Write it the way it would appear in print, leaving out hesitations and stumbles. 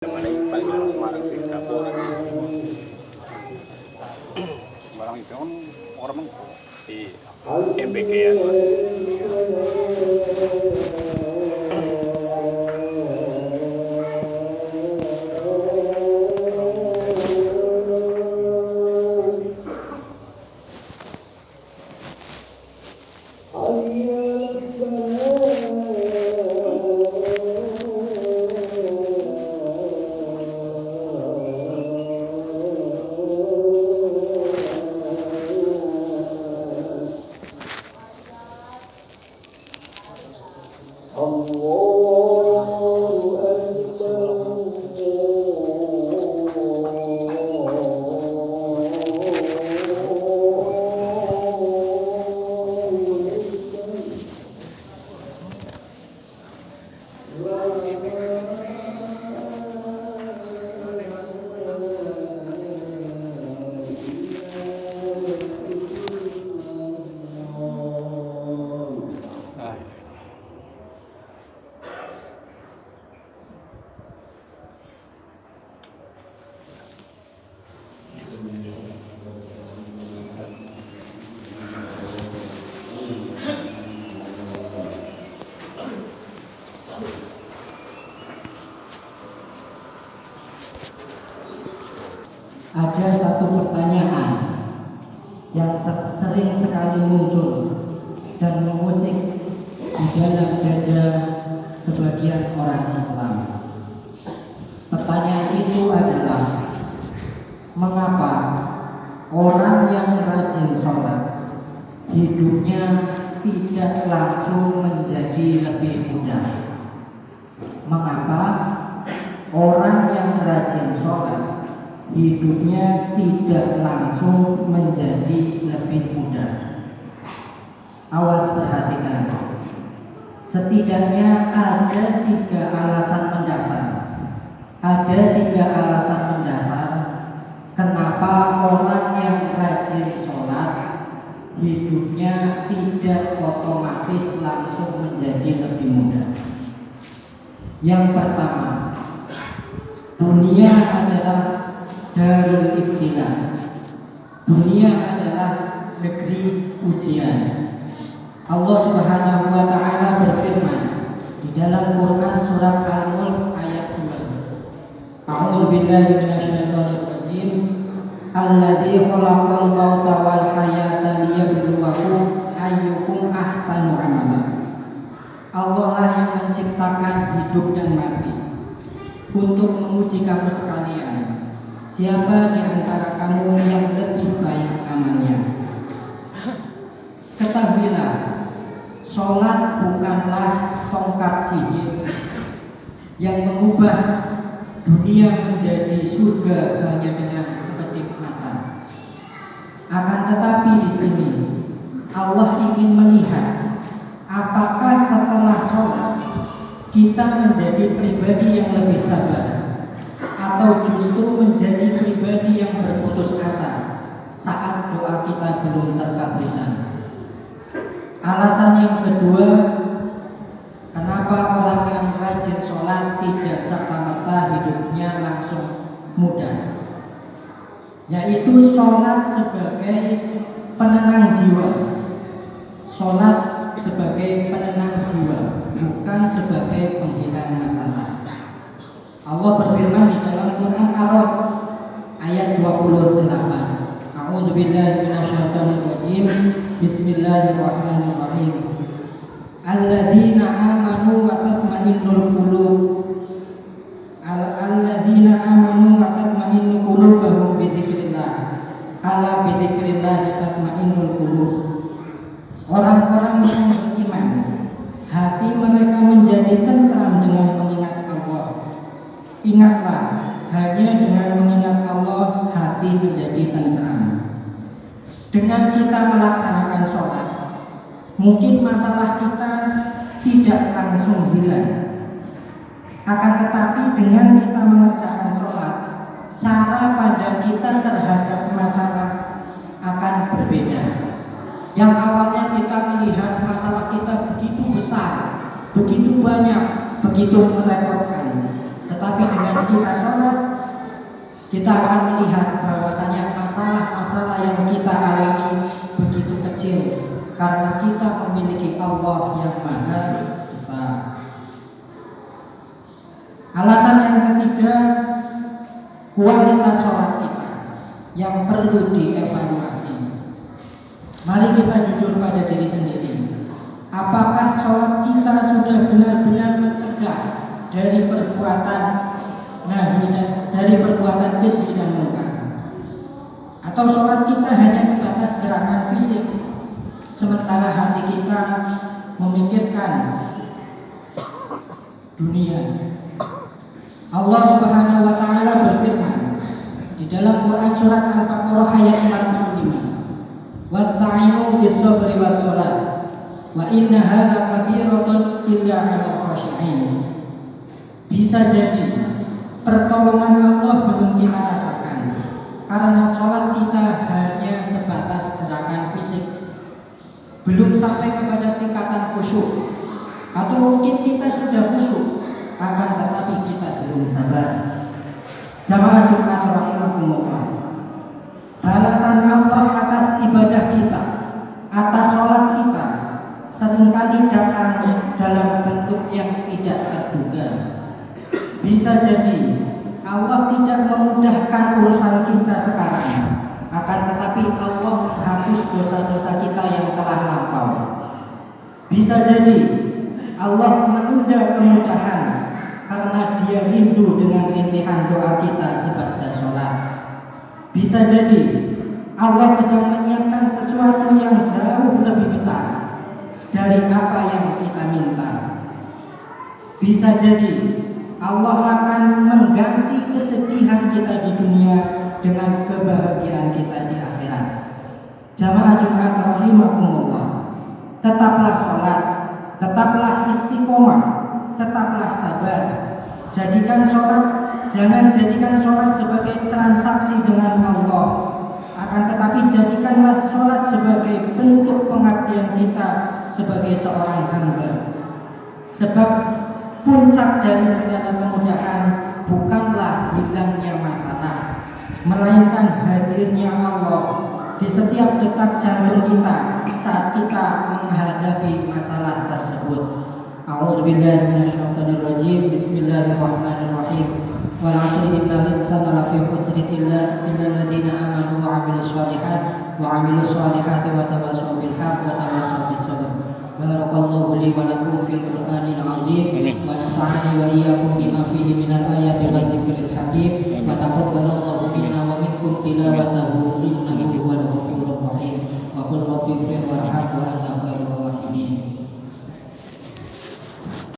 Yang mana yang paling orang Semarang sih, Kapol. Semarang itu kan orang di MBK ya. Ada satu pertanyaan yang sering sekali muncul dan mengusik di dalam dada sebagian orang Islam. Pertanyaan itu adalah, mengapa orang yang rajin sholat hidupnya tidak langsung menjadi lebih mudah? Mengapa orang yang rajin sholat hidupnya tidak langsung menjadi lebih mudah? Awas perhatikan. Setidaknya ada 3 alasan mendasar. Ada 3 alasan mendasar kenapa orang yang rajin sholat hidupnya tidak otomatis langsung menjadi lebih mudah. Yang pertama, dunia adalah darul ibtila. Dunia adalah negeri ujian. Allah Subhanahu wa taala berfirman di dalam Quran surat Al-Mulk ayat 2. A'udzu billahi minasyaitonir rajim. Alladzi khalaqal mauta wal hayata liyabluwakum ayyukum ahsanu amala. Allah lah yang menciptakan hidup dan mati untuk menguji kamu sekalian, siapa di antara kamu yang lebih baik amalnya. Ketahuilah, sholat bukanlah tongkat sihir yang mengubah dunia menjadi surga hanya dengan sekedip mata. Akan tetapi di sini Allah ingin melihat apakah setelah sholat kita menjadi pribadi yang lebih sabar, atau justru menjadi pribadi yang berputus asa saat doa kita belum terkabulkan. Alasan yang kedua, kenapa orang yang rajin sholat tidak serta-merta hidupnya langsung mudah, yaitu sholat sebagai penenang jiwa. Sholat sebagai penenang jiwa, bukan sebagai penghilang masalah. Allah berfirman di dalam Quran Al-Araf ayat 28. A'udzu billahi minasyaitonir rajim. Bismillahirrahmanirrahim. Alladzina amanu wa tatma'innul qulub. Alladzina amanu wa tatma'innu qulubuhum bi dzikrillah. Ala bi dzikrillah tatma'innul qulub. Orang-orang yang beriman, hati mereka menjadi tentram dengan mengingat Allah. Ingatlah, hanya dengan mengingat Allah hati menjadi tentram. Dengan kita melaksanakan sholat, mungkin masalah kita tidak langsung hilang. Akan tetapi dengan kita mengerjakan sholat, cara pandang kita terhadap masalah akan berbeda. Yang awalnya kita melihat masalah kita begitu besar, begitu banyak, begitu merepotkan, Tetapi dengan kita sholat, kita akan melihat bahwasanya masalah-masalah yang kita alami begitu kecil karena kita memiliki Allah yang Maha Besar. Alasan yang ketiga, kualitas sholat kita yang perlu dievaluasi. Mari kita jujur pada diri sendiri. Apakah sholat kita sudah benar-benar mencegah dari perbuatan dari perbuatan keji dan munkar? Atau sholat kita hanya sebatas gerakan fisik, sementara hati kita memikirkan dunia? Allah Subhanahu wa taala berfirman di dalam Quran surat Al-Baqarah ayat 45, "Wasta'inu bis-sabri was-shalah wa innaha lakabiratun illa 'alal khashi'in." Bisa jadi pertolongan Allah belum kita rasakan karena sholat kita hanya sebatas gerakan fisik, belum sampai kepada tingkatan khusyuk, atau mungkin kita sudah khusyuk akan tetapi kita belum sabar. Jamaah Jumat rahimakumullah, balasan Allah atas ibadah kita, atas sholat kita seringkali datang dalam bentuk yang tidak terduga. Bisa jadi Allah tidak memudahkan urusan kita sekarang, akan tetapi Allah menghapus dosa-dosa kita yang telah lampau. Bisa jadi Allah menunda kemudahan karena Dia rindu dengan rintihan doa kita sebatas sholat. Bisa jadi Allah sedang menyiapkan sesuatu yang jauh lebih besar dari apa yang kita minta. Bisa jadi Allah akan mengganti kesedihan kita di dunia dengan kebahagiaan kita di akhirat. Jamaah Jumat rahimakumullah, tetaplah sholat, tetaplah istiqomah, tetaplah sabar. Jangan jadikan sholat sebagai transaksi dengan Allah, akan tetapi jadikanlah sholat sebagai bentuk pengabdian kita sebagai seorang hamba. Sebab puncak dari segala kemudahan bukanlah hilangnya masalah, melainkan hadirnya Allah di setiap detak jantung kita saat kita menghadapi masalah tersebut. A'udzubillahi minasyaitonirrajim. Bismillahirrahmanirrahim. Wal 'asri innal insana lafi khusrin illa alladziina aamanu wa 'amilus shalihaati wa tawassaw bil haqqi wa tawassaw bis sabr. Barakallahu li wa lakum fil Qur'anil 'azim wa nafa'ani wa iyyakum bima fihi minal ayati wal dzikril hakim wa taqabbalallahu minna wa minkum tilawatahu